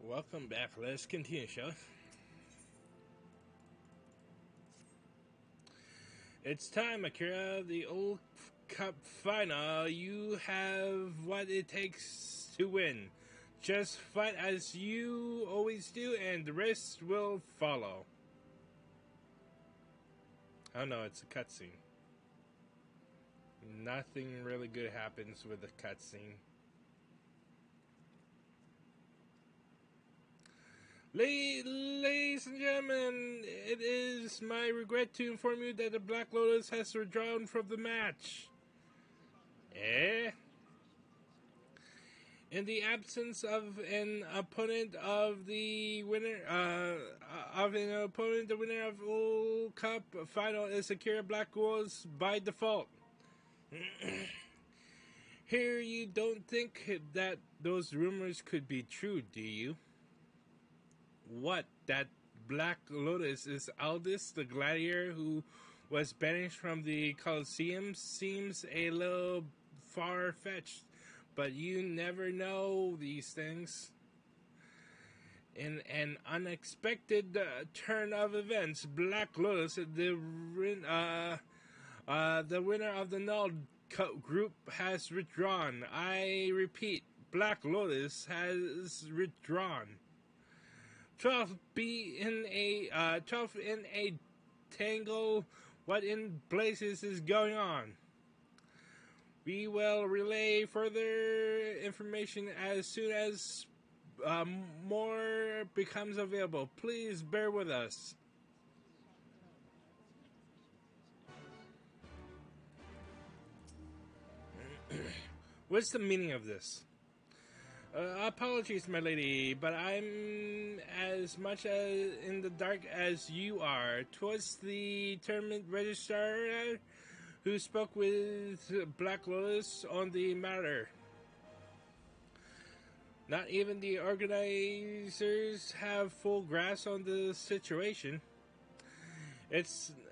Welcome back. Let's continue, shall we? It's time, Akira. The old cup final. You have what it takes to win. Just fight as you always do, and the rest will follow. Oh no, it's a cutscene. Nothing really good happens with a cutscene. Ladies and gentlemen, it is my regret to inform you that the Black Lotus has withdrawn from the match. In the absence of an opponent the winner of World Cup final is Akira Black Wolves by default. Here, you don't think that those rumors could be true, do you? What, that Black Lotus is Aldous the Gladiator who was banished from the Colosseum seems a little far-fetched, but you never know these things. In an unexpected turn of events, Black Lotus, the winner of the Null group, has withdrawn. I repeat, Black Lotus has withdrawn. 12 in a tangle. What in blazes is going on? We will relay further information as soon as more becomes available. Please bear with us. What's the meaning of this? Apologies, my lady, but I'm as much in the dark as you are. 'Twas the tournament registrar who spoke with Black Lotus on the matter. Not even the organizers have full grasp on the situation. It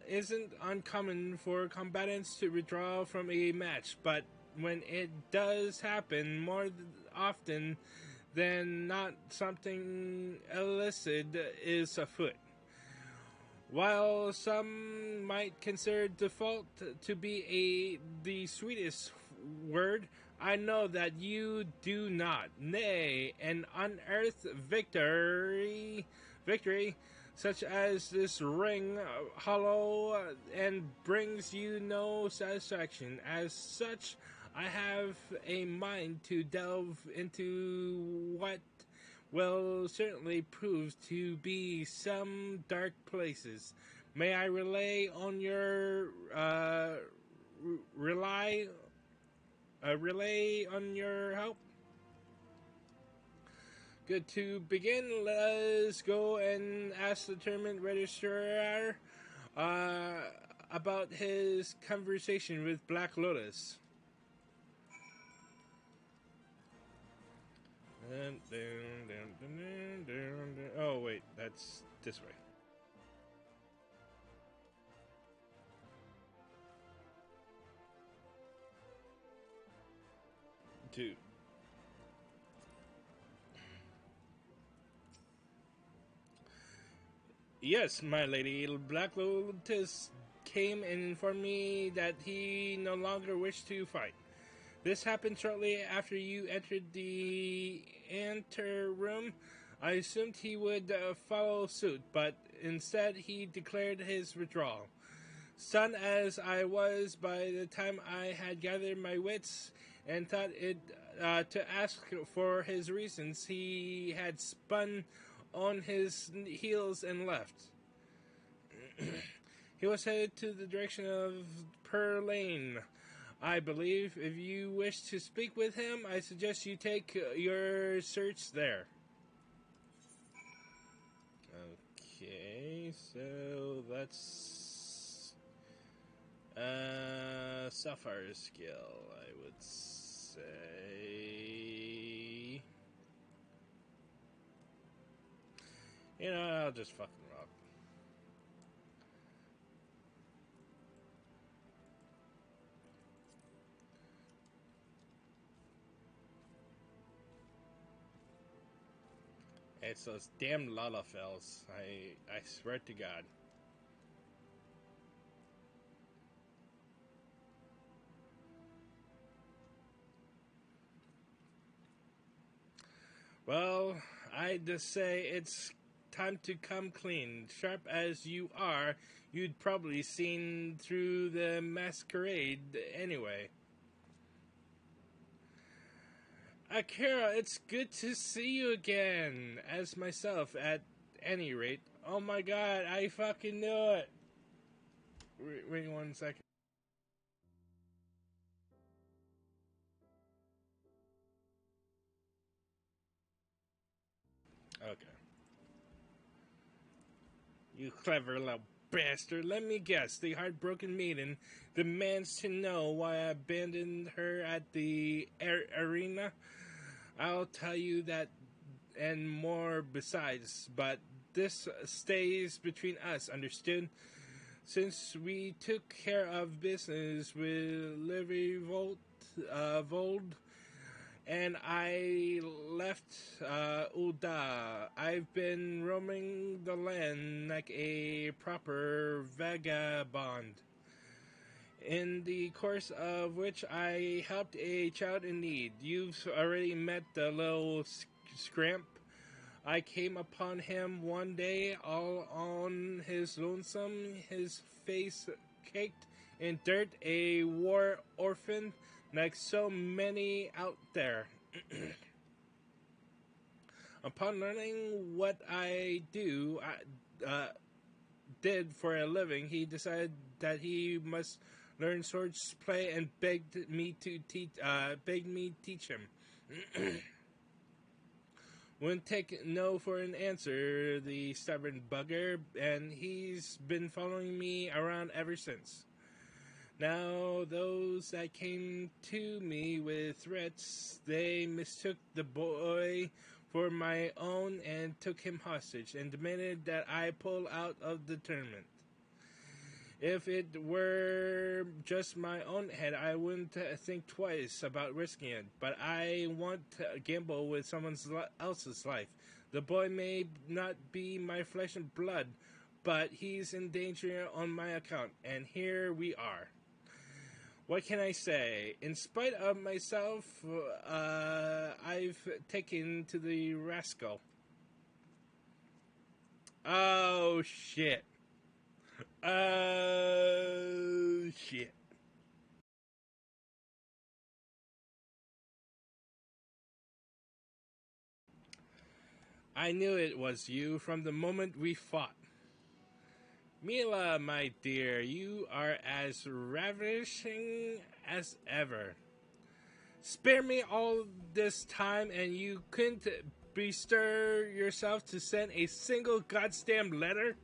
isn't uncommon for combatants to withdraw from a match, but when it does happen, more often than not, something illicit is afoot. While some might consider default to be the sweetest word, I know that you do not. Nay, an unearthed victory such as this ring hollow and brings you no satisfaction. As such, I have a mind to delve into what will certainly prove to be some dark places. May I rely on your help? Good. To begin, let us go and ask the tournament registrar about his conversation with Black Lotus. Oh wait, that's this way. Two. Yes, my lady. Black Lotus came and informed me that he no longer wished to fight. This happened shortly after you entered the anteroom. I assumed he would follow suit, but instead he declared his withdrawal. Stunned as I was by the time I had gathered my wits and thought it to ask for his reasons, he had spun on his heels and left. He was headed to the direction of Per Lane, I believe. If you wish to speak with him, I suggest you take your search there. Okay, so that's Sapphire skill, I would say. You know, I'll just fucking rock. It's those damn Lalafels. I swear to God. Well, I just say it's time to come clean. Sharp as you are, you'd probably seen through the masquerade anyway. Akira, it's good to see you again. As myself, at any rate. Oh my god, I fucking knew it. Wait 1 second. Okay. You clever little bastard. Let me guess. The heartbroken maiden demands to know why I abandoned her at the arena. I'll tell you that and more besides, but this stays between us, understood? Since we took care of business with Livy Vold, and I left Ulda. I've been roaming the land like a proper vagabond, in the course of which I helped a child in need. You've already met the little scramp. I came upon him one day all on his lonesome, his face caked in dirt, a war orphan like so many out there. Upon learning what did for a living, he decided that he must learn swords play and begged me teach him. Wouldn't take no for an answer, the stubborn bugger, and he's been following me around ever since. Now, those that came to me with threats, they mistook the boy for my own and took him hostage and demanded that I pull out of the tournament. If it were just my own head, I wouldn't think twice about risking it. But I want to gamble with someone else's life. The boy may not be my flesh and blood, but he's in danger on my account, and here we are. What can I say? In spite of myself, I've taken to the rascal. Oh, shit. Oh, shit. I knew it was you from the moment we fought. Mila, my dear, you are as ravishing as ever. Spare me all this time and you couldn't bestir yourself to send a single goddamn letter?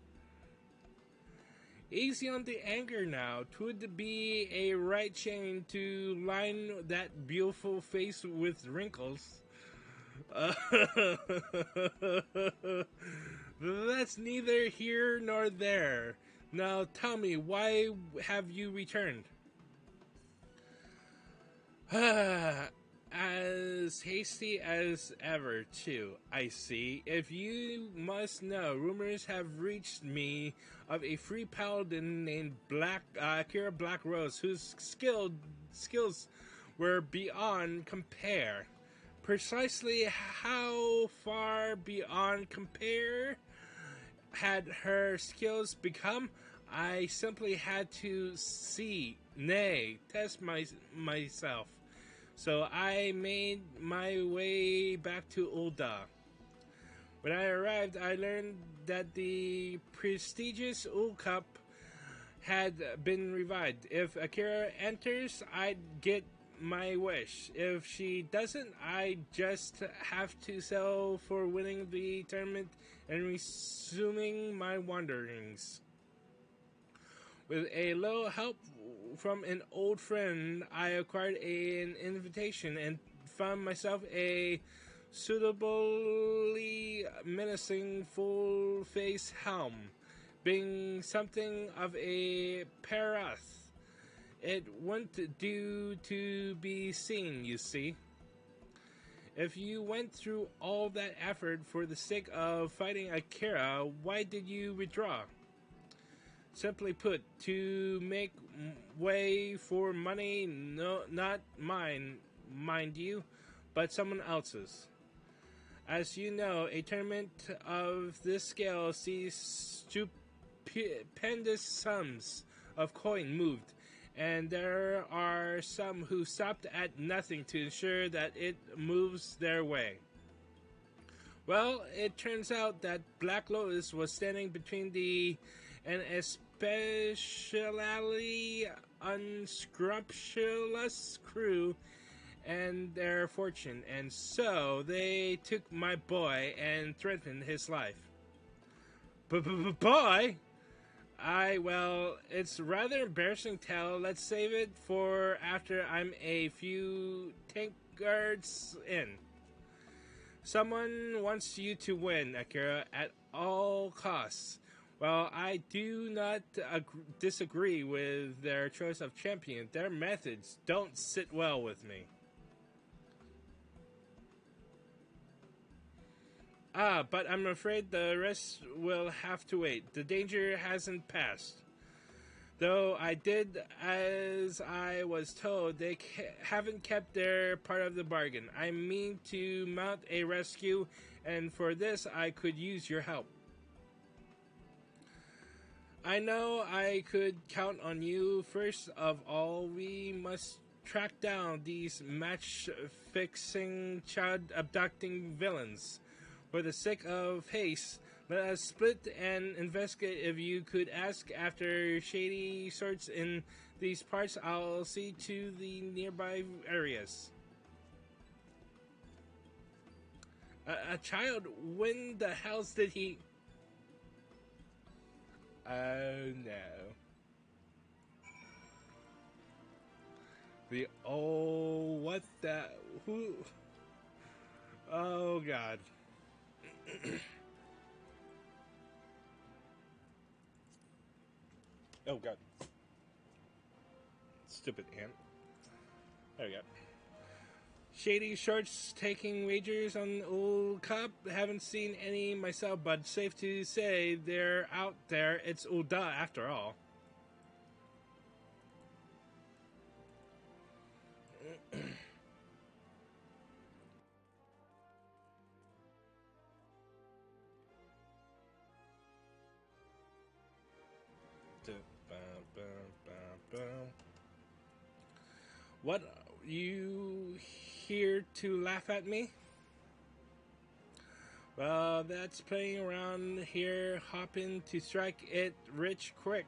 Easy on the anger now. 'Twould be a right shame to line that beautiful face with wrinkles. That's neither here nor there. Now tell me, why have you returned? As hasty as ever, too, I see. If you must know, rumors have reached me of a free paladin named Kira Blackrose, whose skills were beyond compare. Precisely how far beyond compare had her skills become? I simply had to see, nay, test myself. So I made my way back to Ulda. When I arrived, I learned that the prestigious Ul Cup had been revived. If Akira enters, I'd get my wish. If she doesn't, I just have to settle for winning the tournament and resuming my wanderings. With a little help from an old friend, I acquired an invitation and found myself a suitably menacing full-face helm, being something of a parath. It wouldn't do to be seen, you see. If you went through all that effort for the sake of fighting Akira, why did you withdraw? Simply put, to make way for money, no, not mine, mind you, but someone else's. As you know, a tournament of this scale sees stupendous sums of coin moved, and there are some who stopped at nothing to ensure that it moves their way. Well, it turns out that Black Lotus was standing between an especially unscrupulous crew and their fortune, and so they took my boy and threatened his life. Boy? Well, it's rather embarrassing tale. Let's save it for after I'm a few tankards in. Someone wants you to win, Akira, at all costs. Well, I do not disagree with their choice of champion. Their methods don't sit well with me. But I'm afraid the rest will have to wait. The danger hasn't passed. Though I did as I was told, they haven't kept their part of the bargain. I mean to mount a rescue, and for this I could use your help. I know I could count on you. First of all, we must track down these match-fixing, child-abducting villains. For the sake of haste, let us split and investigate. If you could ask after shady sorts in these parts, I'll see to the nearby areas. A child? When the hells did he... Oh no. What the... Who... Oh god. Oh god. Stupid ant. There we go. Shady shorts taking wagers on old cop. Haven't seen any myself, but safe to say they're out there. It's Uda after all. What, you here to laugh at me? Well, that's playing around here, hopping to strike it rich quick.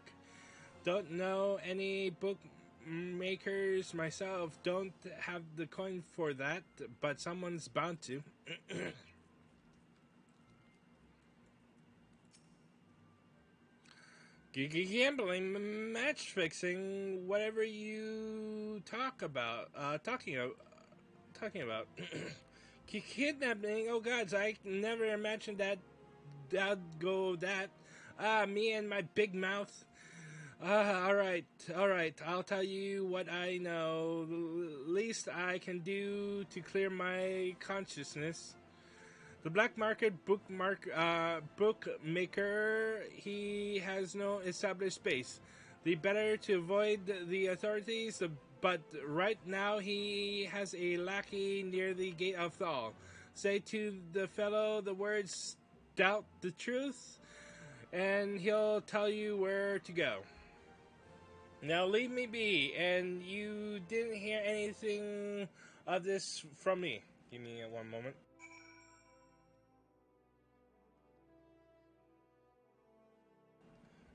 Don't know any bookmakers myself, don't have the coin for that, but someone's bound to. Gambling, match fixing, whatever you talking about. Kidnapping, oh gods, I never imagined that that'd go that. Me and my big mouth. Alright, I'll tell you what I know. Least I can do to clear my consciousness. The black market bookmaker, he has no established base. The better to avoid the authorities, but right now he has a lackey near the gate of Thal. Say to the fellow the words, doubt the truth, and he'll tell you where to go. Now leave me be, and you didn't hear anything of this from me. Give me one moment.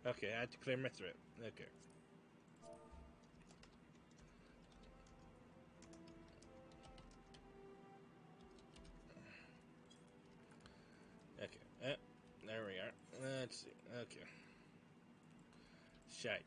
Okay, I had to clear my throat. Okay. Okay. There we are. Let's see. Okay. Shite.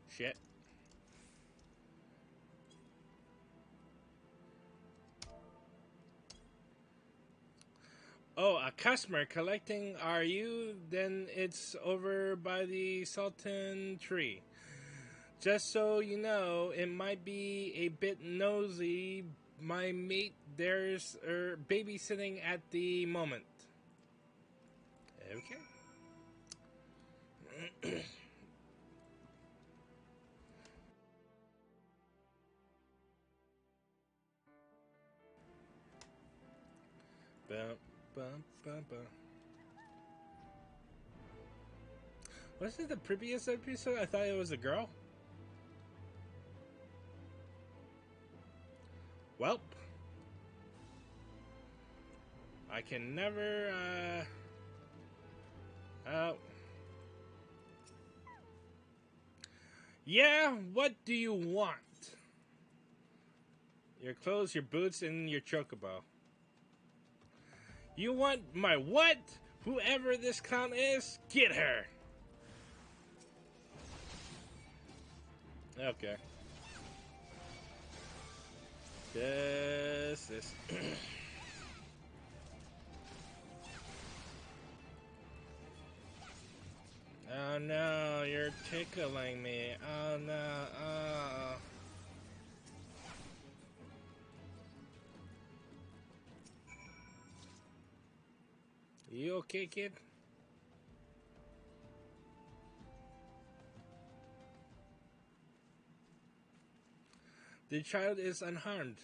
Shit. Oh, a customer collecting, are you? Then it's over by the Sultan tree. Just so you know, it might be a bit nosy. My mate there's babysitting at the moment. Okay. Bum, bum, bum, bum. Was it the previous episode? I thought it was a girl. Welp. I can never, yeah, what do you want? Your clothes, your boots, and your chocobo. You want my what? Whoever this clown is, get her. Okay. This. Oh no, you're tickling me. Oh no, oh. You okay, kid? The child is unharmed.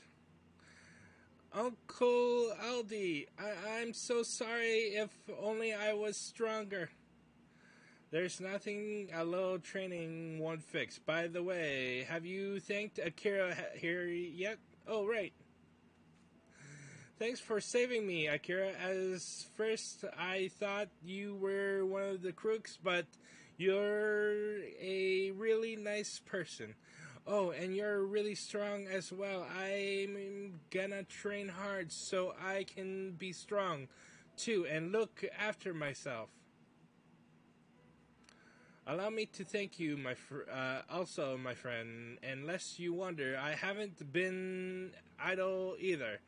Uncle Aldi, I'm so sorry. If only I was stronger. There's nothing a little training won't fix. By the way, have you thanked Akira here yet? Oh, right. Thanks for saving me, Akira. As first I thought you were one of the crooks, but you're a really nice person. Oh, and you're really strong as well. I'm gonna train hard so I can be strong too and look after myself. Allow me to thank you, also, my friend. Unless you wonder, I haven't been idle either.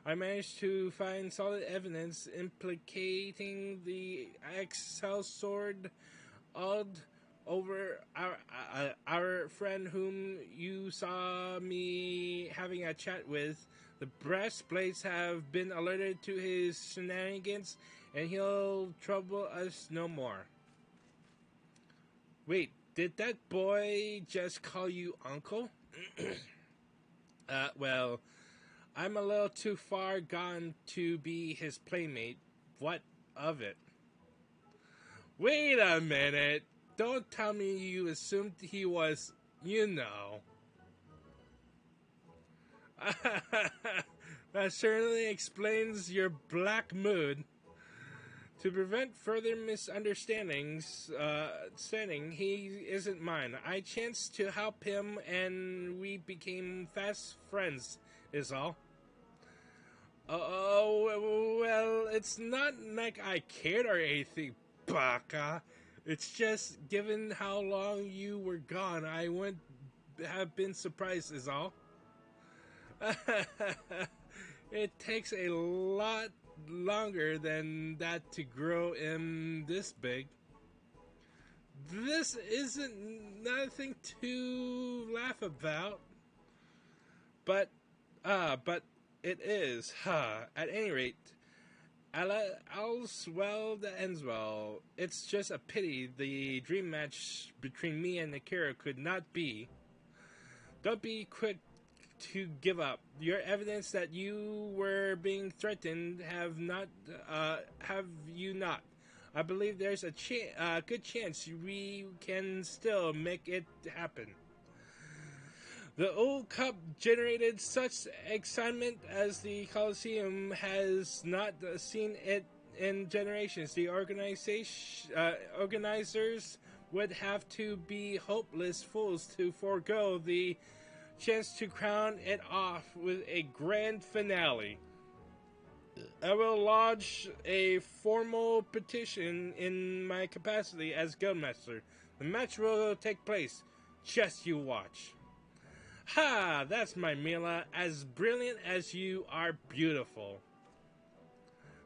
I managed to find solid evidence implicating the Excel sword odd over our friend whom you saw me having a chat with. The breastplates have been alerted to his shenanigans, and he'll trouble us no more. Wait, did that boy just call you uncle? Well, I'm a little too far gone to be his playmate. What of it? Wait a minute. Don't tell me you assumed he was, you know. That certainly explains your black mood. To prevent further misunderstandings, he isn't mine. I chanced to help him and we became fast friends, is all. Oh, well, it's not like I cared or anything, baka. It's just, given how long you were gone, I wouldn't have been surprised, is all. It takes a lot longer than that to grow him this big. This isn't nothing to laugh about, but but it is, huh? At any rate, all's well that ends well. It's just a pity the dream match between me and Akira could not be. Don't be quick to give up. Your evidence that you were being threatened have you not? I believe there's a good chance we can still make it happen. The old cup generated such excitement as the Colosseum has not seen it in generations. The organizers would have to be hopeless fools to forego the chance to crown it off with a grand finale. I will lodge a formal petition in my capacity as Guildmaster. The match will take place. Just you watch. Ha! That's my Mila, as brilliant as you are beautiful.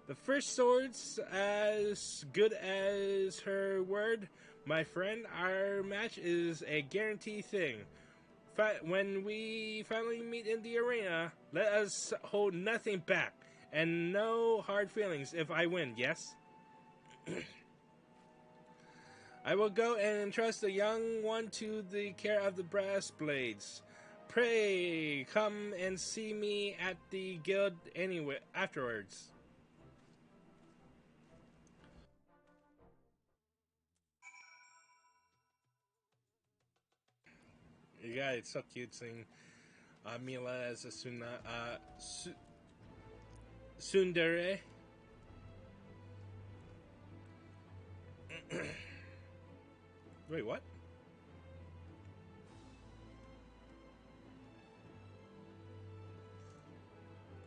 The first sword's as good as her word, my friend. Our match is a guarantee thing. When we finally meet in the arena, let us hold nothing back and no hard feelings if I win, yes? I will go and entrust the young one to the care of the brass blades. Pray come and see me at the guild anyway afterwards. Yeah, it's so cute seeing Mila as a tsundere. Wait, what?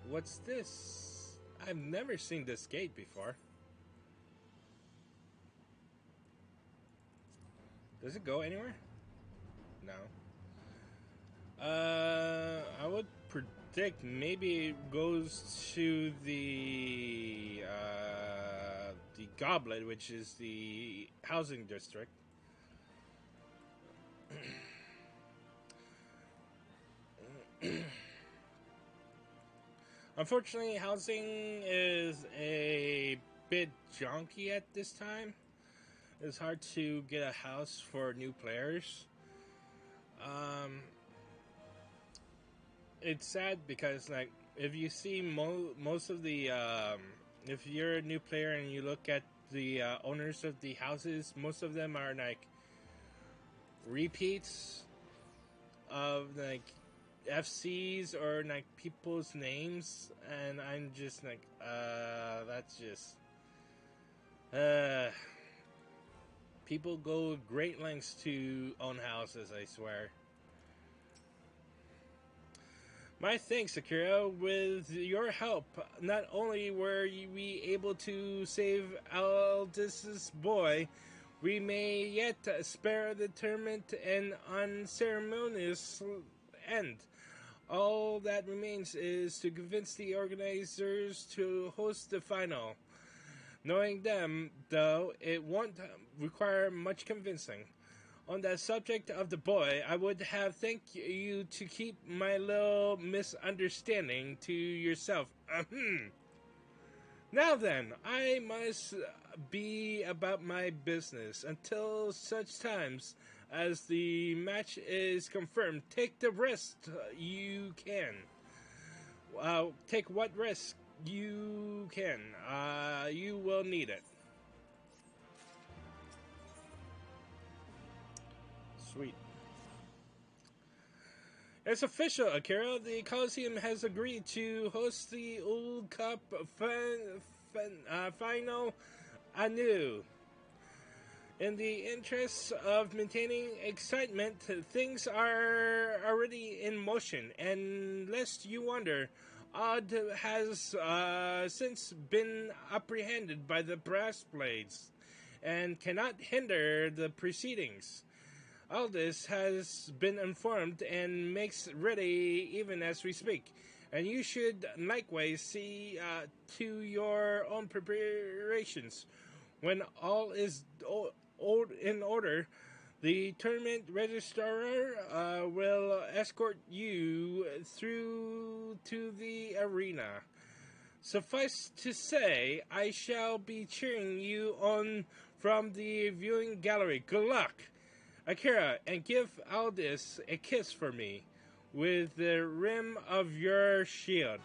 What's this? I've never seen this gate before. Does it go anywhere? No. I would predict maybe it goes to the Goblet, which is the housing district. Unfortunately, housing is a bit junky at this time. It's hard to get a house for new players. It's sad because, like, if you see most of the if you're a new player and you look at the owners of the houses, most of them are like repeats of like FCs or like people's names, and I'm just like, that's just people go great lengths to own houses, I swear. My thanks, Akira. With your help, not only were we able to save Aldis's boy, we may yet spare the tournament an unceremonious end. All that remains is to convince the organizers to host the final. Knowing them, though, it won't require much convincing. On the subject of the boy, I would have thanked you to keep my little misunderstanding to yourself. Now then, I must be about my business until such times as the match is confirmed. Take the rest you can. Take what risk you can. You will need it. Sweet. It's official, Akira. The Coliseum has agreed to host the Old Cup final anew. In the interests of maintaining excitement, things are already in motion. And lest you wonder, Odd has since been apprehended by the brass blades and cannot hinder the proceedings. Aldous has been informed and makes ready even as we speak. And you should likewise see to your own preparations. When all is in order, the tournament registrar will escort you through to the arena. Suffice to say, I shall be cheering you on from the viewing gallery. Good luck! Akira, and give Aldous a kiss for me with the rim of your shield.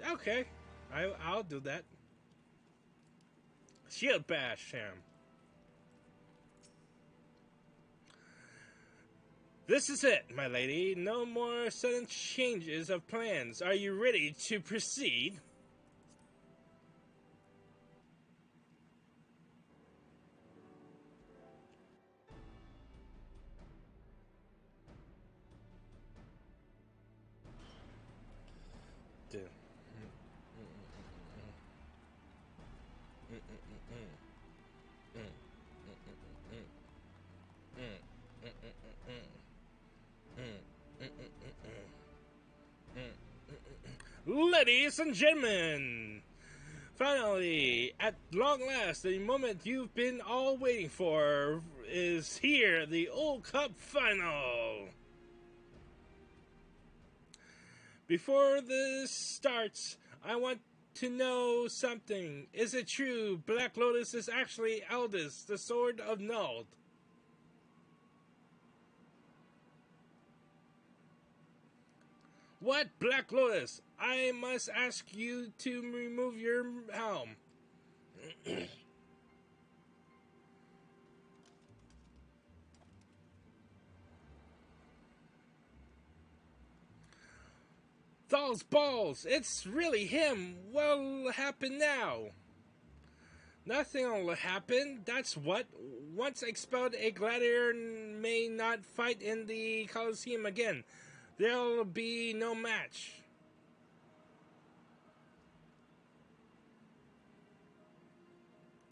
Okay, I'll do that. Shield bash him. This is it, my lady. No more sudden changes of plans. Are you ready to proceed? Ladies and gentlemen, finally, at long last, the moment you've been all waiting for is here, the Old Cup Final. Before this starts, I want to know something. Is it true Black Lotus is actually Aldous, the Sword of Nuld? What, Black Lotus? I must ask you to remove your helm. Those balls! It's really him! What'll happen now? Nothing will happen. That's what. Once expelled, a gladiator may not fight in the Colosseum again. There'll be no match.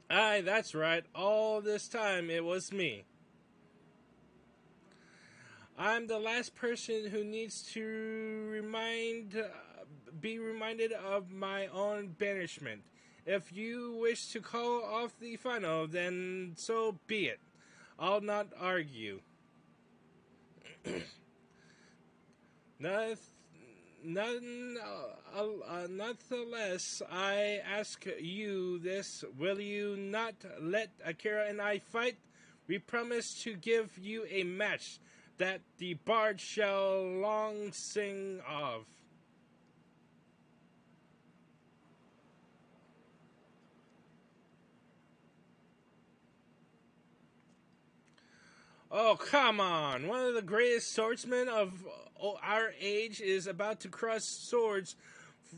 Aye, that's right. All this time it was me. I'm the last person who needs to be reminded of my own banishment. If you wish to call off the final, then so be it. I'll not argue. Nonetheless, I ask you this. Will you not let Akira and I fight? We promise to give you a match that the bard shall long sing of. Oh, come on! One of the greatest swordsmen of our age is about to cross swords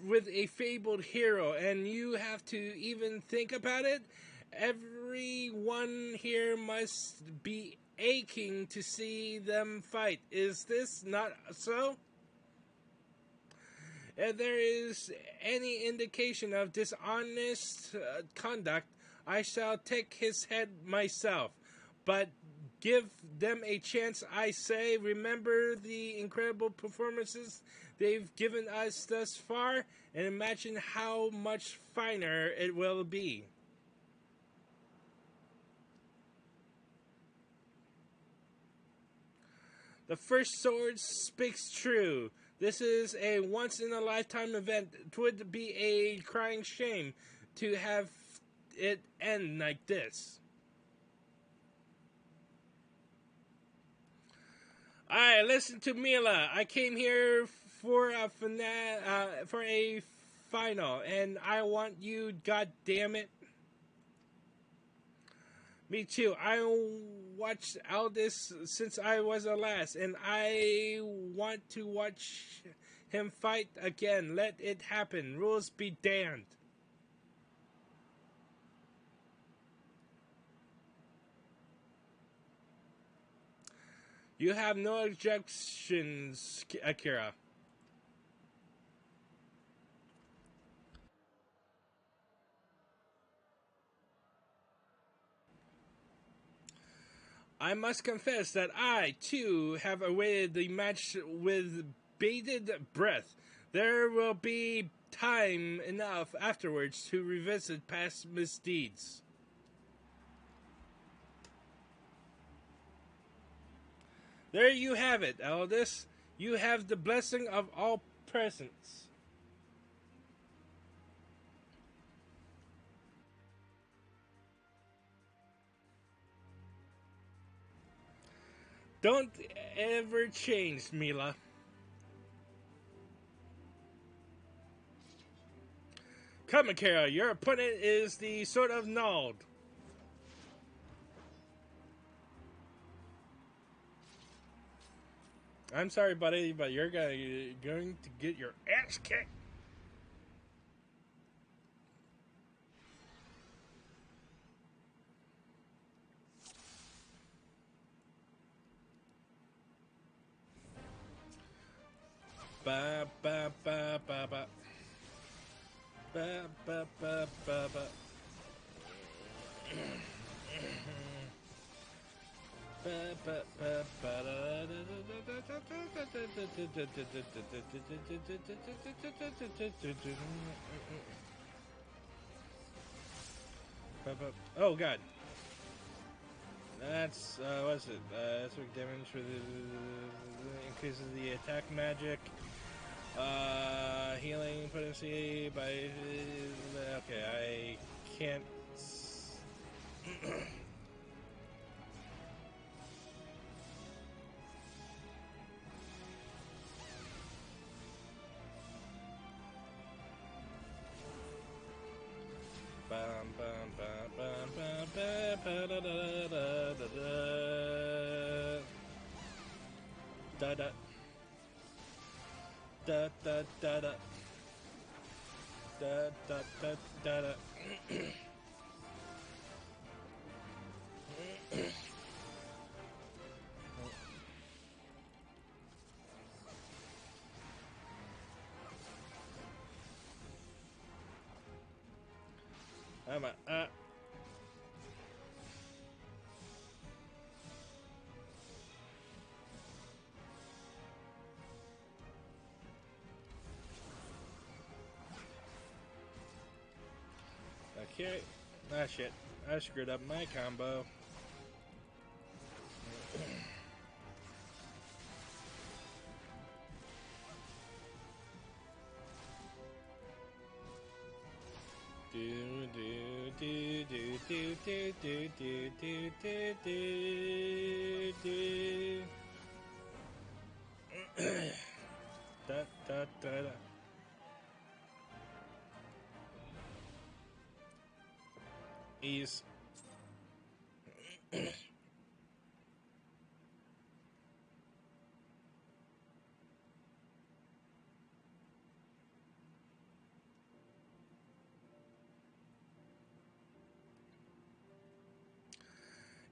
with a fabled hero, and you have to even think about it? Everyone here must be aching to see them fight. Is this not so? If there is any indication of dishonest conduct, I shall take his head myself. But give them a chance, I say. Remember the incredible performances they've given us thus far, and imagine how much finer it will be. The first sword speaks true. This is a once-in-a-lifetime event. It would be a crying shame to have it end like this. Alright, listen to Mila. I came here for a final, and I want you, god damn it. Me too. I watched Aldous since I was a lass, and I want to watch him fight again. Let it happen. Rules be damned. You have no objections, Akira. I must confess that I, too, have awaited the match with bated breath. There will be time enough afterwards to revisit past misdeeds. There you have it, Aldous. You have the blessing of all presents. Don't ever change, Mila. Come, Akira, your opponent is the Sword of Nuld. I'm sorry, buddy, but you're going to get your ass kicked. Ba ba ba ba ba. Ba ba ba ba ba. Oh god. That's what's it? That's what damage for the increases the attack magic. Healing potency by okay, I can't bum bum bum bum bum bum da da da da da da da da da da da da da da da. I'm a okay. Ah shit. I screwed up my combo. Do do do do do do do do do do do do. Da da da da. Ease.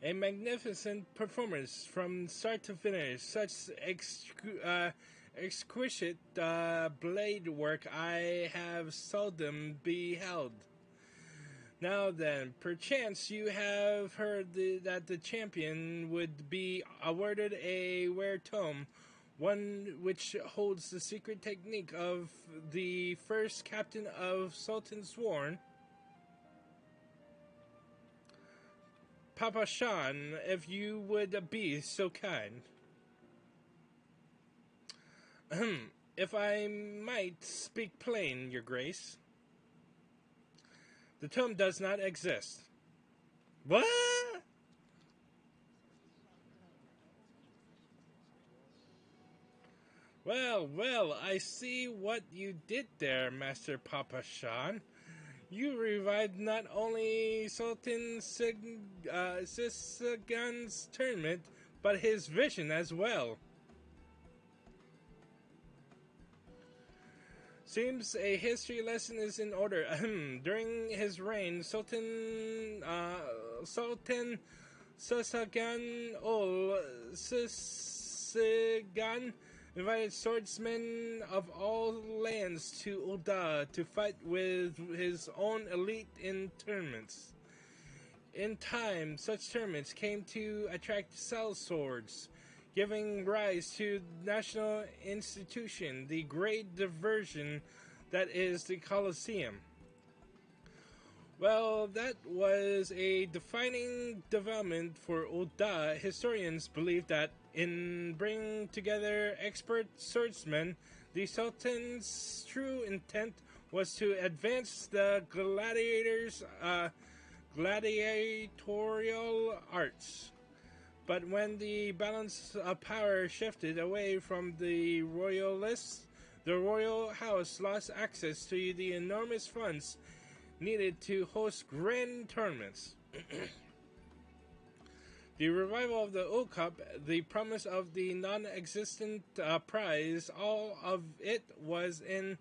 A magnificent performance from start to finish. Such exquisite blade work I have seldom beheld. Now then, perchance you have heard that the champion would be awarded a rare tome, one which holds the secret technique of the first captain of Sultan Sworn, Papa Shan, if you would be so kind. If I might speak plain, Your Grace, the tome does not exist. What? Well, well, I see what you did there, Master Papa Shan. You revived not only Sultan Sisagan's tournament, but his vision as well. Seems a history lesson is in order. During his reign, Sultan Sasagan ol Sisagan invited swordsmen of all lands to Ulda to fight with his own elite in tournaments. In time, such tournaments came to attract sellswords, giving rise to the national institution, the great diversion that is the Colosseum. Well, that was a defining development for Oda. Historians believe that in bringing together expert swordsmen, the Sultan's true intent was to advance the gladiatorial arts. But when the balance of power shifted away from the royalists, the royal house lost access to the enormous funds needed to host grand tournaments. The revival of the O Cup, the promise of the non-existent prize, all of it was in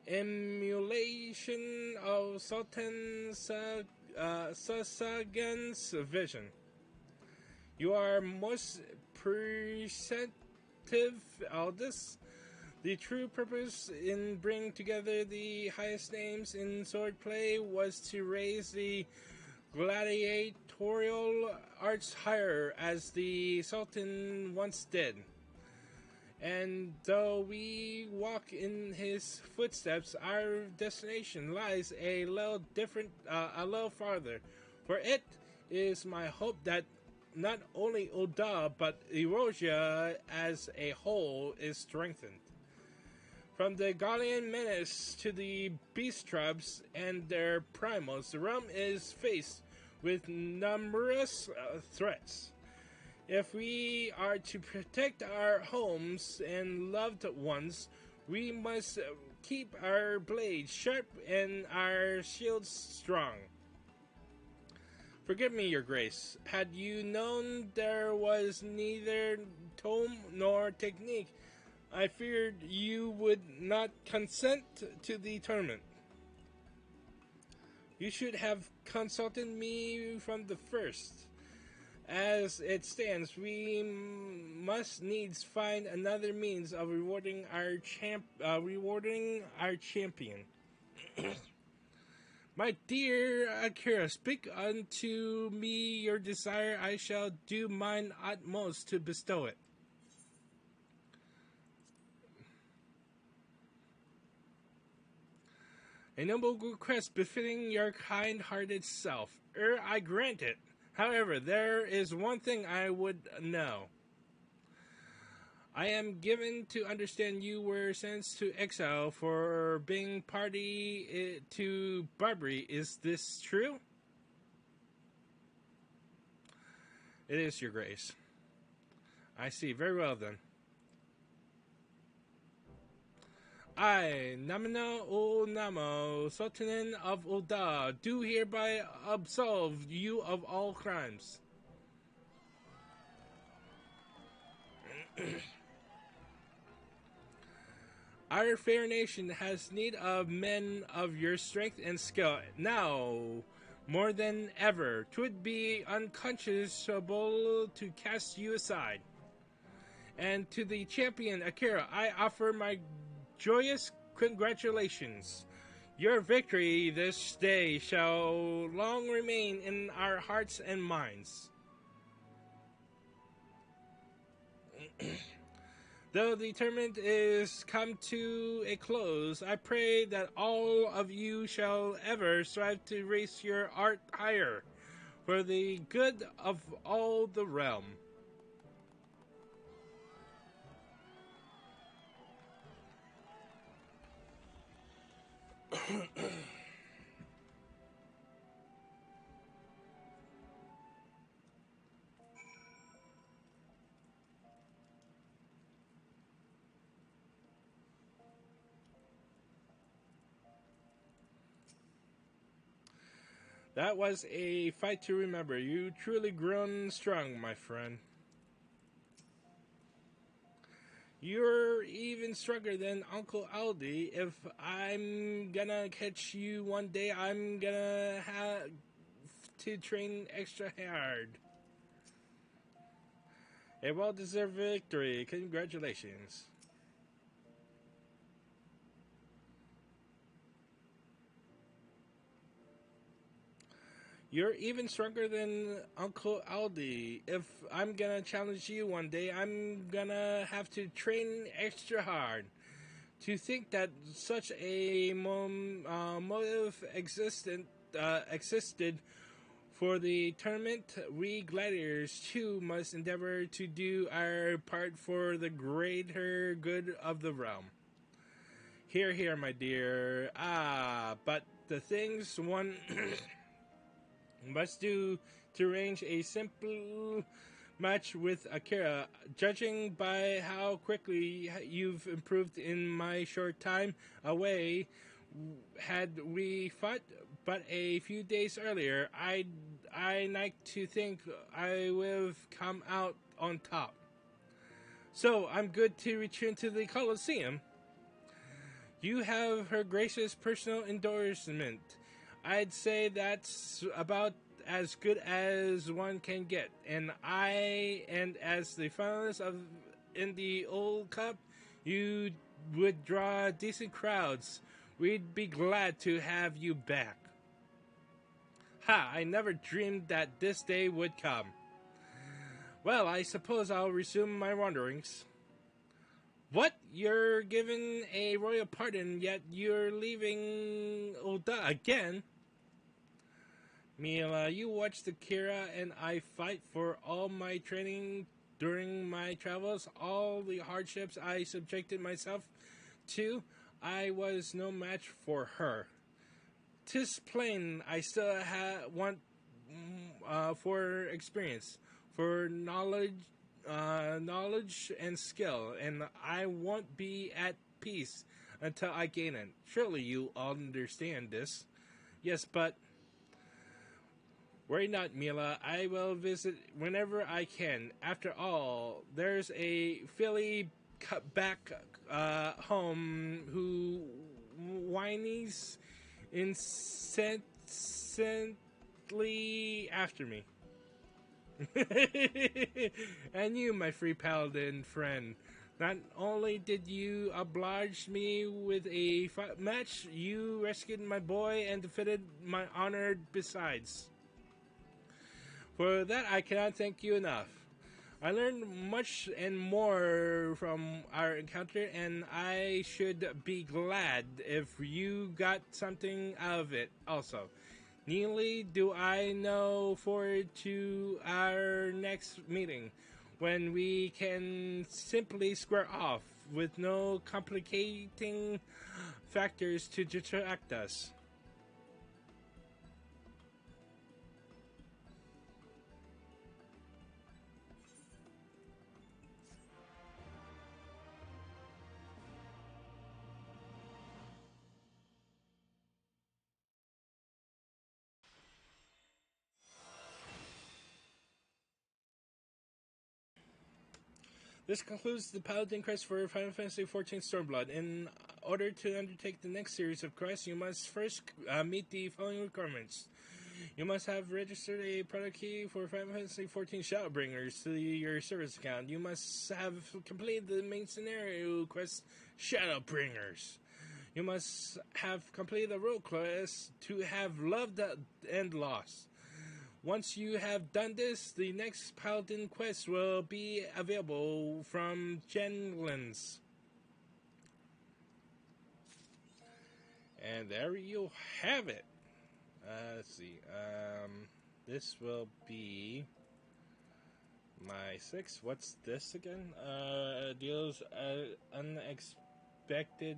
emulation of Sultan Sasagan's vision. You are most perceptive, Aldous. The true purpose in bringing together the highest names in swordplay was to raise the gladiatorial arts higher as the Sultan once did. And though we walk in his footsteps, our destination lies a little different, a little farther. For it is my hope that not only Oda but Erosia as a whole is strengthened. From the Gallian menace to the beast tribes and their primals, the realm is faced with numerous threats. If we are to protect our homes and loved ones, we must keep our blades sharp and our shields strong. Forgive me, your grace. Had you known there was neither tome nor technique, I feared you would not consent to the tournament. You should have consulted me from the first. As it stands, we must needs find another means of rewarding our champion. My dear Akira, speak unto me your desire. I shall do mine utmost to bestow it. A noble request befitting your kind-hearted self. I grant it. However, there is one thing I would know. I am given to understand you were sentenced to exile for being party to Barbary. Is this true? It is, your grace. I see. Very well, then. I, Namina O Namo, Sultan of Oda, do hereby absolve you of all crimes. Our fair nation has need of men of your strength and skill. Now, more than ever, 'twould be unconscionable to cast you aside. And to the champion Akira, I offer my joyous congratulations. Your victory this day shall long remain in our hearts and minds. Though the tournament is come to a close, I pray that all of you shall ever strive to raise your art higher for the good of all the realm. That was a fight to remember. You truly grown strong, my friend. You're even stronger than Uncle Aldi. If I'm gonna catch you one day, I'm gonna have to train extra hard. A well-deserved victory. Congratulations. You're even stronger than Uncle Aldi. If I'm gonna challenge you one day, I'm gonna have to train extra hard. To think that such a motive existed for the tournament, we gladiators too must endeavor to do our part for the greater good of the realm. Here, here, my dear. But the things one must do to arrange a simple match with Akira. Judging by how quickly you've improved in my short time away, had we fought but a few days earlier, I like to think I would have come out on top. So I'm good to return to the Colosseum. You have Her Grace's personal endorsement. I'd say that's about as good as one can get. And as the finalist in the old cup, you would draw decent crowds. We'd be glad to have you back. Ha! I never dreamed that this day would come. Well, I suppose I'll resume my wanderings. What? You're given a royal pardon, yet you're leaving Oda again? Mila, you watched Akira and I fight for all my training during my travels, all the hardships I subjected myself to. I was no match for her. 'Tis plain I still want for experience, for knowledge and skill, and I won't be at peace until I gain it. Surely you all understand this. Yes, but worry not, Mila. I will visit whenever I can. After all, there's a filly back home who whines incessantly after me. And you, my free paladin friend, not only did you oblige me with a match, you rescued my boy and defended my honor besides. For that I cannot thank you enough. I learned much and more from our encounter, and I should be glad if you got something out of it also. Nearly do I know forward to our next meeting, when we can simply square off with no complicating factors to distract us. This concludes the Paladin quest for Final Fantasy XIV Stormblood. In order to undertake the next series of quests, you must first meet the following requirements. You must have registered a product key for Final Fantasy XIV Shadowbringers to your service account. You must have completed the main scenario quest, Shadowbringers. You must have completed the role quest to have loved and lost. Once you have done this, the next Paladin quest will be available from Genlands. And there you have it. Let's see. This will be my 6. What's this again? Deals unexpected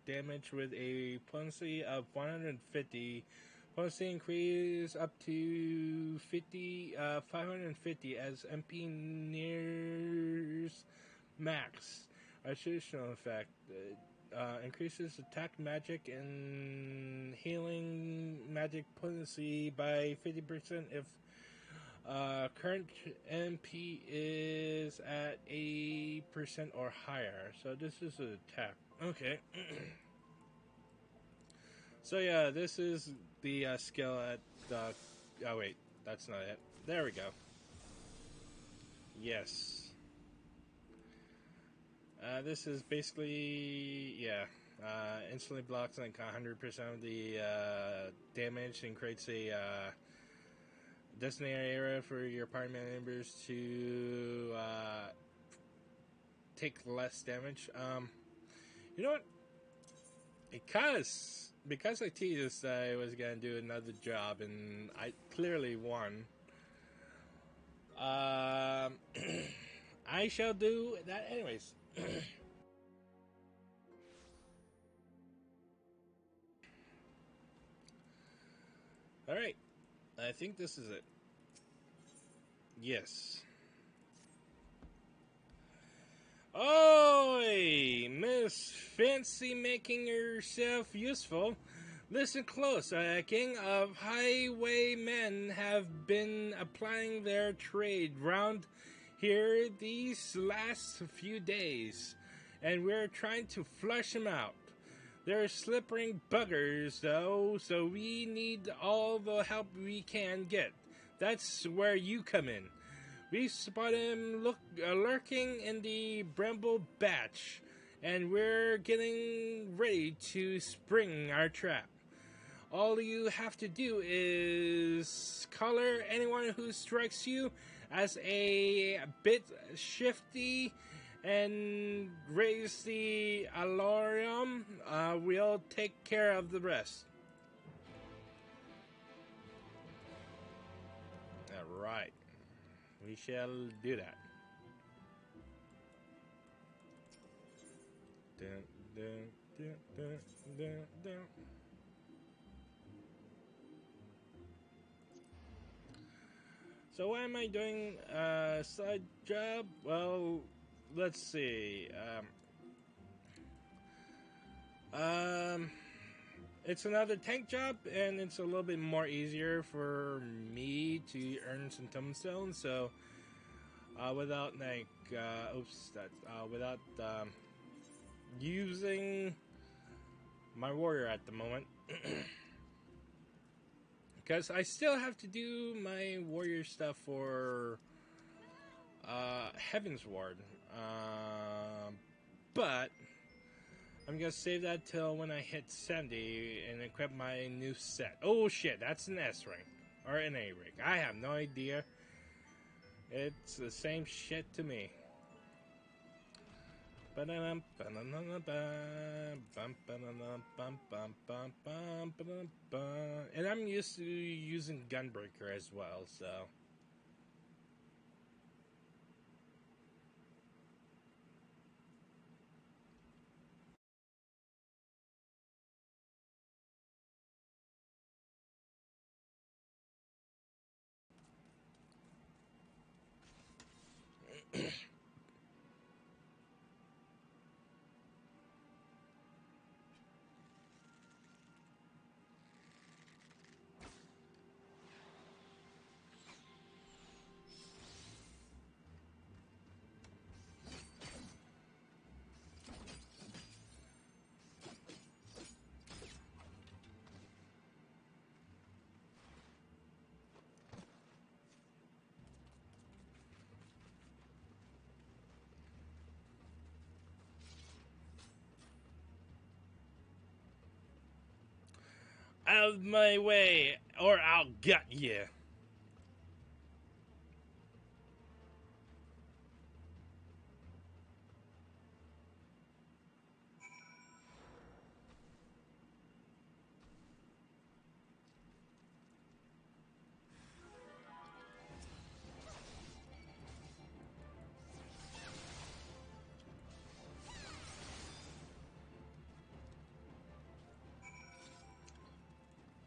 damage with a potency of 150. Potency increase up to 550 as MP nears max. Additional effect. Increases attack magic and healing magic potency by 50% if current MP is at 80% or higher. So this is an attack. Okay. So yeah, this is the skill at the... Oh wait, that's not it. There we go. Yes. This is basically, yeah, instantly blocks like 100% of the damage and creates a designated area for your party members to take less damage. You know what? Because I teased I was gonna do another job and I clearly won. I shall do that anyways. Alright, I think this is it. Yes. Oi, Miss Fancy making yourself useful. Listen close. A king of highwaymen have been applying their trade round here these last few days, and we're trying to flush them out. They're slippery buggers, though, so we need all the help we can get. That's where you come in. We spot him lurking in the bramble batch, and we're getting ready to spring our trap. All you have to do is color anyone who strikes you as a bit shifty and raise the alarm. We'll take care of the rest. Alright. We shall do that. Dun, dun, dun, dun, dun, dun. So why am I doing a side job? Well, let's see. It's another tank job, and it's a little bit more easier for me to earn some tombstones. So, without without using my warrior at the moment, because I still have to do my warrior stuff for Heaven's Ward, but I'm gonna save that till when I hit 70 and equip my new set. Oh shit, that's an S rank. Or an A rank. I have no idea. It's the same shit to me. And I'm used to using Gunbreaker as well, so... Out of my way, or I'll gut you.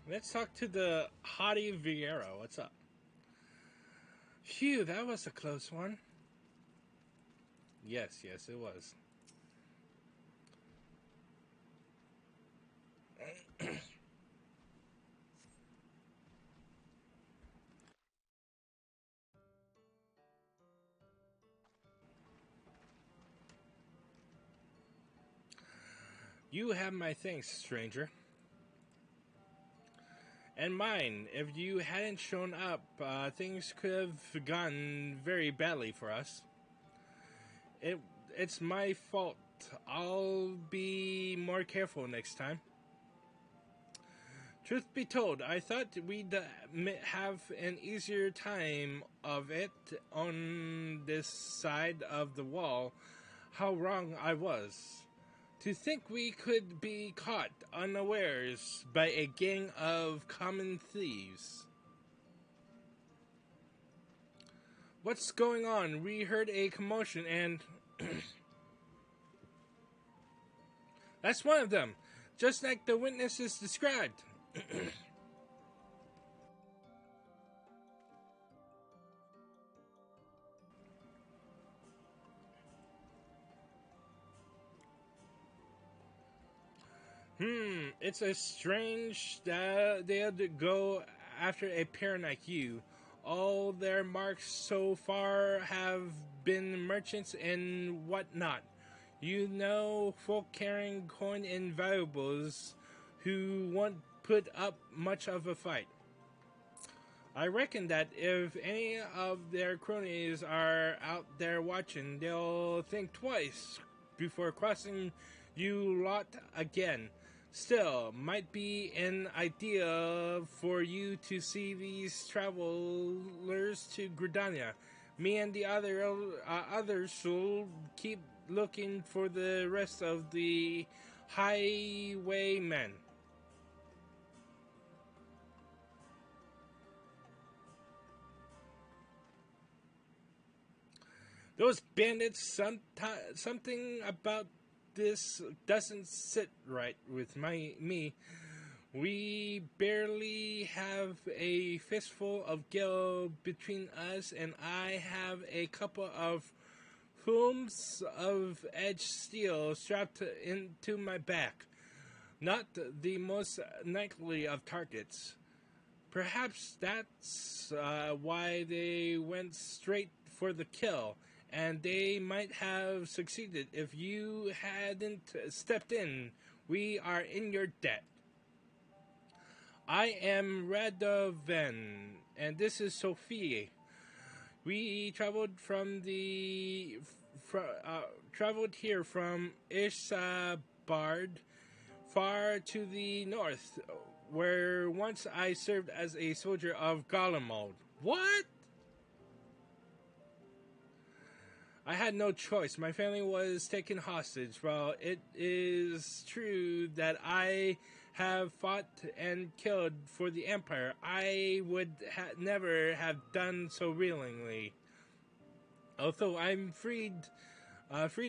Let's talk to the Hottie Vieira. What's up? Phew, that was a close one. Yes, it was. You have my thanks, stranger. And mine. If you hadn't shown up, things could have gone very badly for us. It's my fault. I'll be more careful next time. Truth be told, I thought we'd have an easier time of it on this side of the wall. How wrong I was. To think we could be caught unawares by a gang of common thieves. What's going on? We heard a commotion and... That's one of them, just like the witnesses described. It's a strange that they'd go after a pair like you. All their marks so far have been merchants and whatnot. You know, folk carrying coin and valuables who won't put up much of a fight. I reckon that if any of their cronies are out there watching, they'll think twice before crossing you lot again. Still, might be an idea for you to see these travelers to Gridania. Me and the others will keep looking for the rest of the highwaymen. Those bandits, something about this doesn't sit right with me. We barely have a fistful of gil between us, and I have a couple of fooms of edged steel strapped into my back. Not the most likely of targets. Perhaps that's why they went straight for the kill, and they might have succeeded if you hadn't stepped in. We are in your debt. I am Radovan, and this is Sophie. We traveled here from Isabard, far to the north, where once I served as a soldier of Garlemald. What? I had no choice. My family was taken hostage. Well, it is true that I have fought and killed for the Empire. I would never have done so willingly. Although I'm freed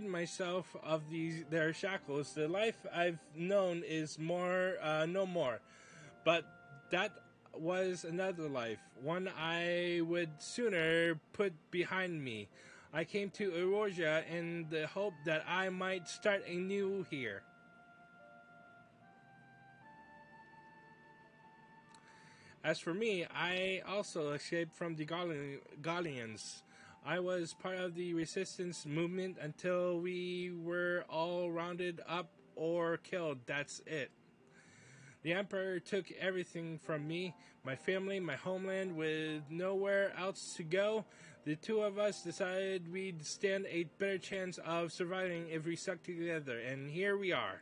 myself of their shackles, the life I've known is no more. But that was another life, one I would sooner put behind me. I came to Erosia in the hope that I might start anew here. As for me, I also escaped from the Gallians. I was part of the resistance movement until we were all rounded up or killed. That's it. The Emperor took everything from me, my family, my homeland, with nowhere else to go. The two of us decided we'd stand a better chance of surviving if we stuck together, and here we are.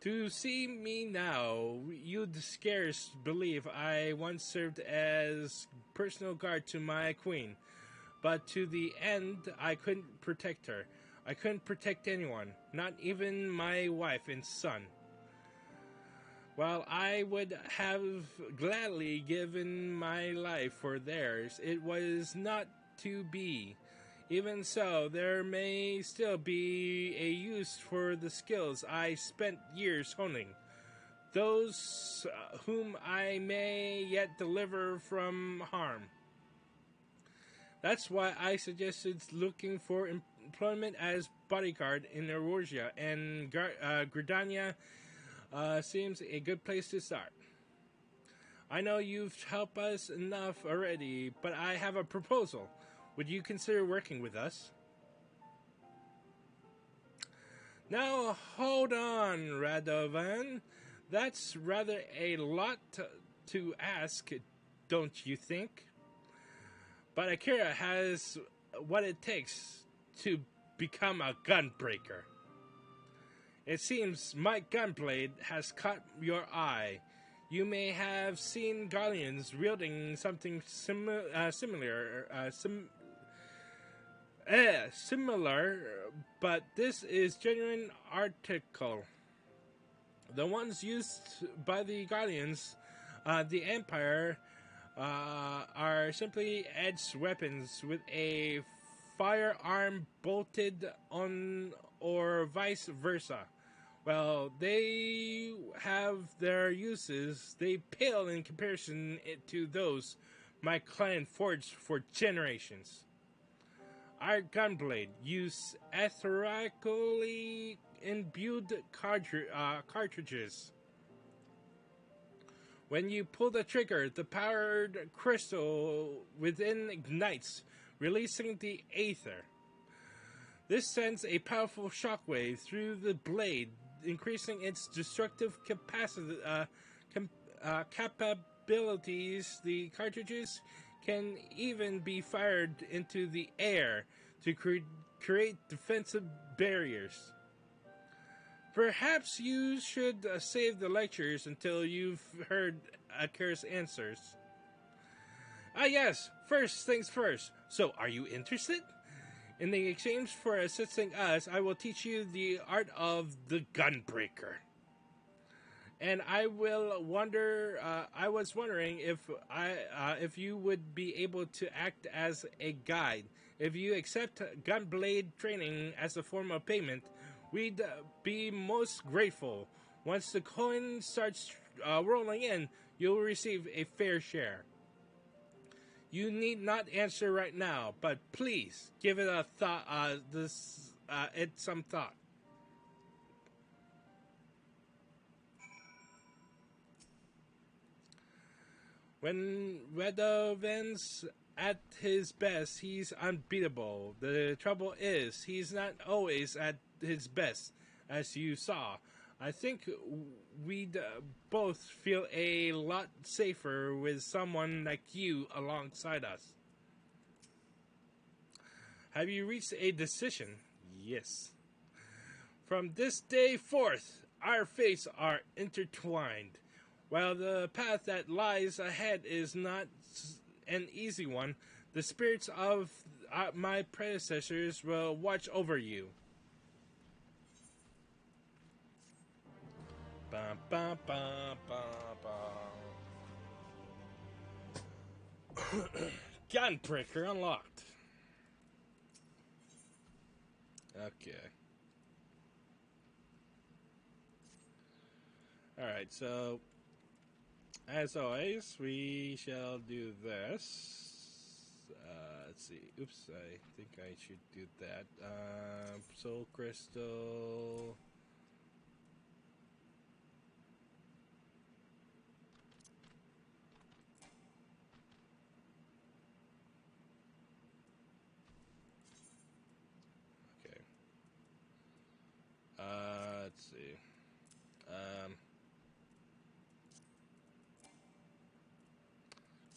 To see me now, you'd scarce believe I once served as personal guard to my queen. But to the end, I couldn't protect her. I couldn't protect anyone, not even my wife and son. While I would have gladly given my life for theirs, it was not to be. Even so, there may still be a use for the skills I spent years honing. Those whom I may yet deliver from harm. That's why I suggested looking for employment as bodyguard in Erosia, and Gridania seems a good place to start. I know you've helped us enough already, but I have a proposal. Would you consider working with us? Now, hold on, Radovan. That's rather a lot to ask, don't you think? But Akira has what it takes to become a gunbreaker. It seems my gunblade has caught your eye. You may have seen Gallians wielding something similar, but this is genuine article. The ones used by the Gallians, the Empire, are simply edged weapons with a firearm bolted on, or vice versa. Well, they have their uses. They pale in comparison to those my clan forged for generations. Our gunblade use etherically imbued cartridges. When you pull the trigger, the powered crystal within ignites, releasing the aether. This sends a powerful shockwave through the blade, increasing its destructive capabilities. The cartridges can even be fired into the air to create defensive barriers. Perhaps you should save the lectures until you've heard Akira's answers. Ah, yes, first things first. So, are you interested? In the exchange for assisting us, I will teach you the art of the gunbreaker. And I was wondering if you would be able to act as a guide. If you accept gunblade training as a form of payment, we'd be most grateful. Once the coin starts rolling in, you'll receive a fair share. You need not answer right now, but please give it a thought. It some thought. When Redovan's at his best, he's unbeatable. The trouble is, he's not always at his best, as you saw. I think we'd both feel a lot safer with someone like you alongside us. Have you reached a decision? Yes. From this day forth, our fates are intertwined. While the path that lies ahead is not an easy one, the spirits of my predecessors will watch over you. Bum, bum, bum, bum, bum. Gunbreaker unlocked. Okay. Alright, so as always, we shall do this. Let's see. Oops, I think I should do that. Soul Crystal. Okay. Let's see.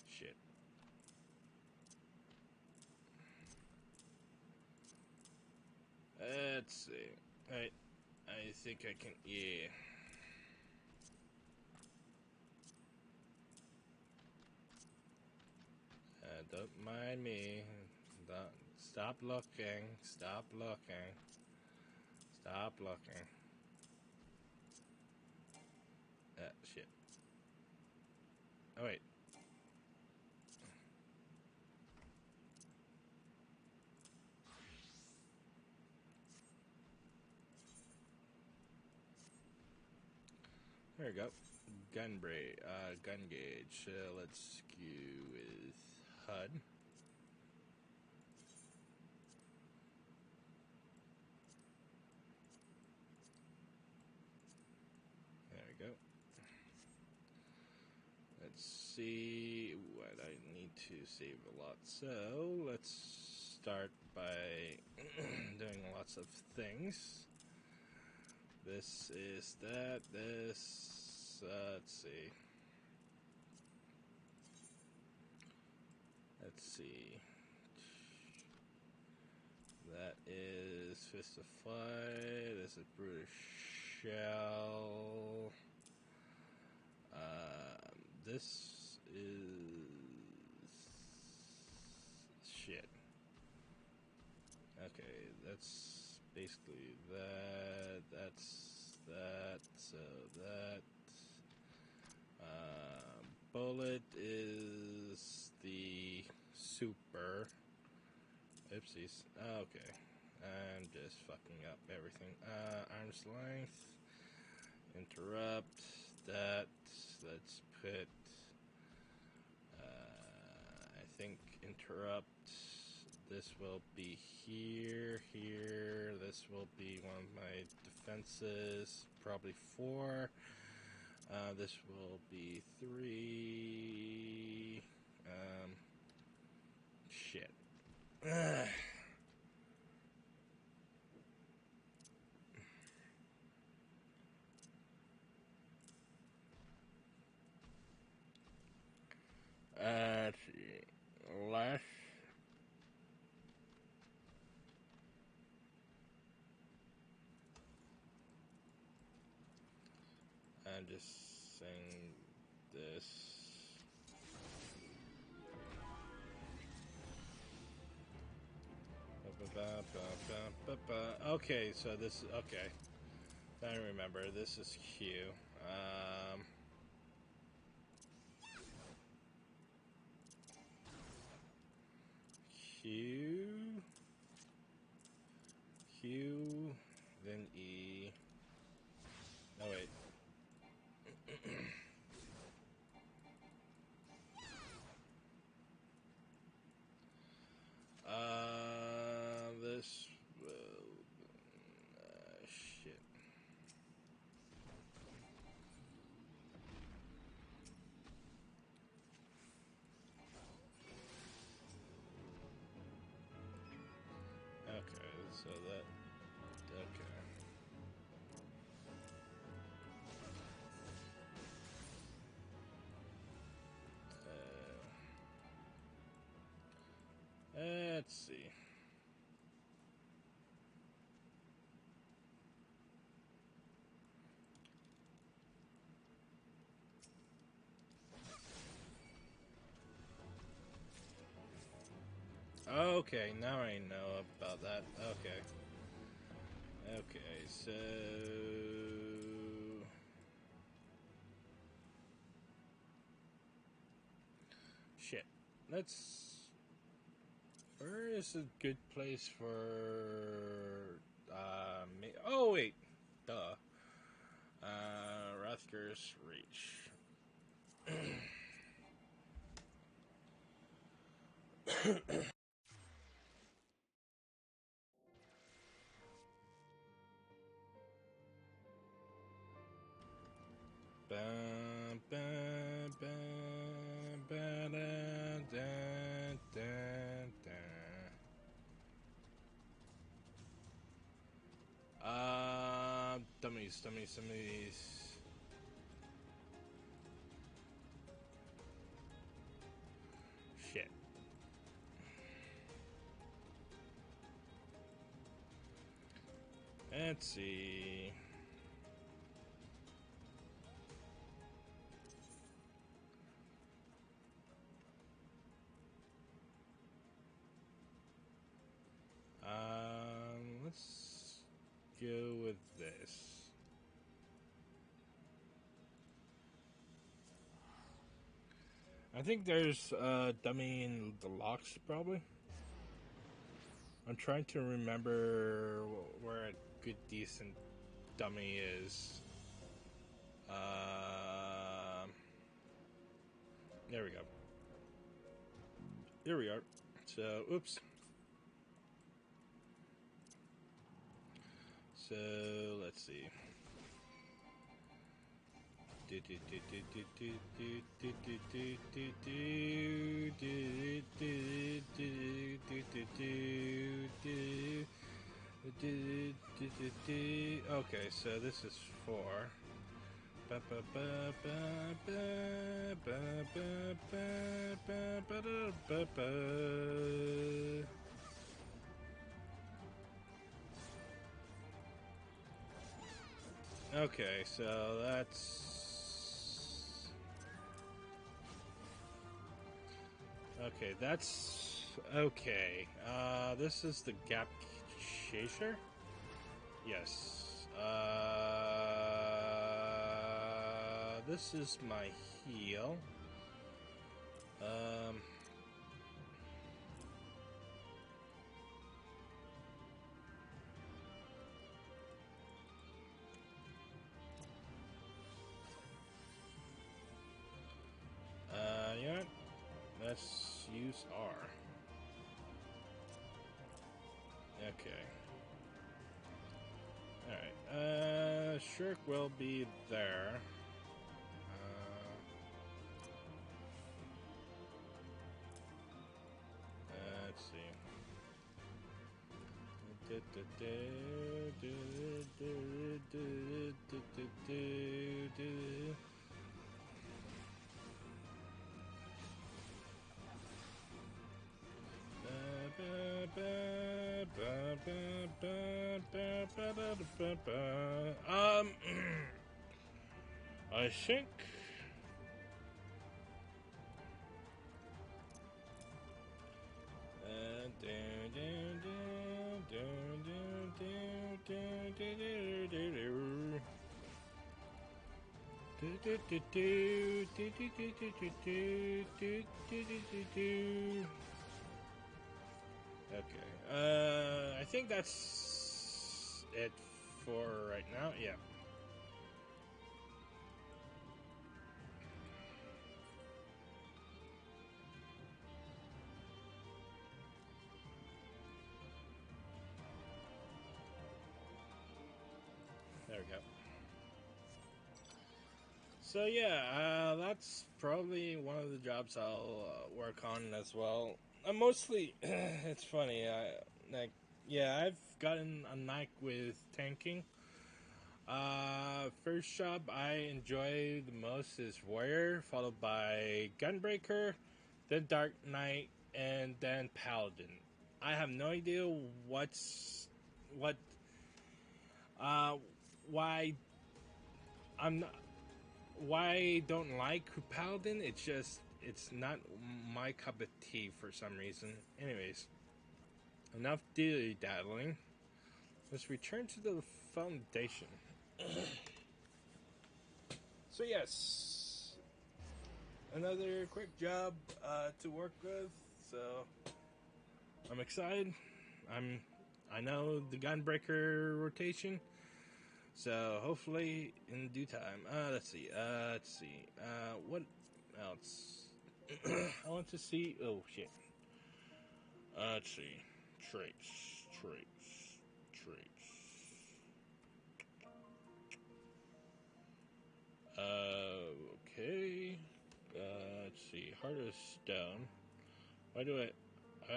Shit. Let's see. I think I can. Yeah. Don't mind me. Don't, stop looking. Stop looking. Stop looking. Shit. Oh, wait. There we go. Gun gauge. Let's skew with HUD. There we go. Let's see what I need to save a lot. So let's start by doing lots of things. This is that. This. Let's see. Let's see. That is Fist of Flight. This is Brutish Shell. This is shit. Okay, that's basically that. That's that. So that. Bullet is the super. Oopsies. Okay. I'm just fucking up everything. Arm's length. Interrupt. That. Let's put. I think interrupt. This will be here. Here. This will be one of my defenses. Probably 4. This will be 3. Shit. Let's see. Less. I'm just saying this. Okay, so this is okay. I remember this is Q. Q, Q, then E. No wait. This. Shit. Okay, so that. Okay. Let's see. Okay, now I know about that. Okay. Okay, so... Shit. Let's... Where is a good place for... Oh, wait. Duh. Rutgers Reach. Bum, bum, bum, ba, da, da, da, da. Dummies. Shit. Let's see. Let's go with this. I think there's a dummy in the locks, probably. I'm trying to remember where a good, decent dummy is. There we go. Here we are. So, oops. So, let's see. Okay, so this is 4. Okay, so that's... Okay, that's... Okay. This is the Gap Chaser? Yes. This is my heal. You know what? Let's use R. Okay. Alright. Shirk will be there. Let's see. I think. Okay. I think that's it for right now. Yeah. There we go. So yeah, that's probably one of the jobs I'll work on as well. Mostly, it's funny. Like, yeah, I've gotten a knack with tanking. First job I enjoy the most is Warrior, followed by Gunbreaker, then Dark Knight, and then Paladin. I have no idea what uh why I'm not, why I don't like Paladin. It's not my cup of tea for some reason. Anyways, enough dilly daddling. Let's return to the foundation. So yes, another quick job to work with. So I'm excited. I'm I know the Gunbreaker rotation. So hopefully in due time. Let's see. What else? I want to see. Oh shit. Let's see. Traits. Okay. Let's see. Heart of Stone. Why do I? Oh,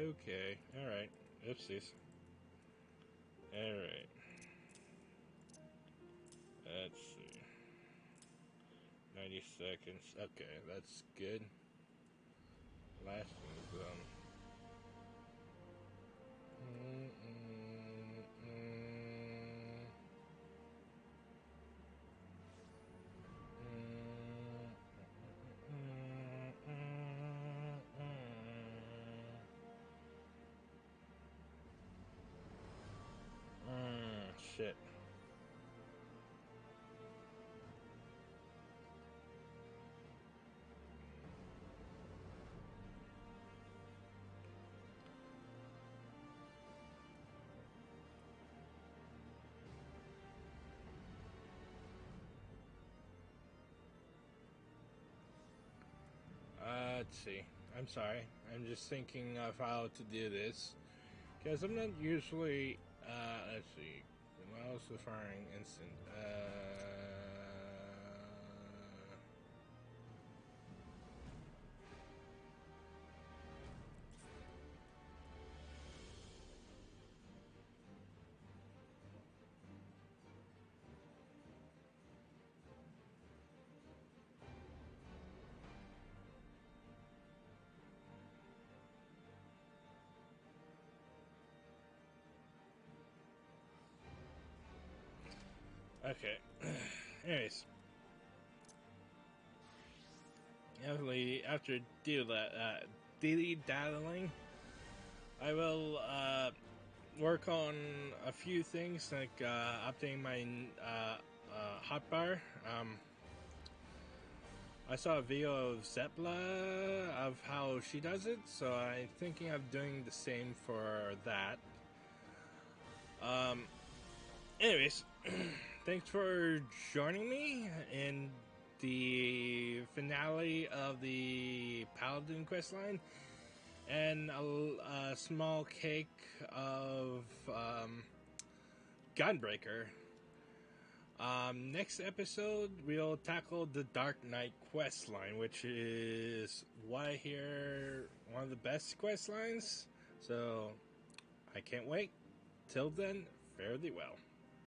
okay. All right. Oopsies. All right. Let's see. 90 seconds. Okay, that's good. Lasting zone. Shit. Let's see. I'm sorry. I'm just thinking of how to do this. Because I'm not usually. Let's see. The mouse of firing instant. Okay. Anyways. After dilly daddling, I will work on a few things like updating my hotbar. I saw a video of Zepla of how she does it, so I'm thinking of doing the same for that. Anyways, thanks for joining me in the finale of the Paladin questline and a small cake of Gunbreaker. Next episode, we'll tackle the Dark Knight quest line, which is what I hear one of the best quest lines. So, I can't wait. Till then, fare thee well.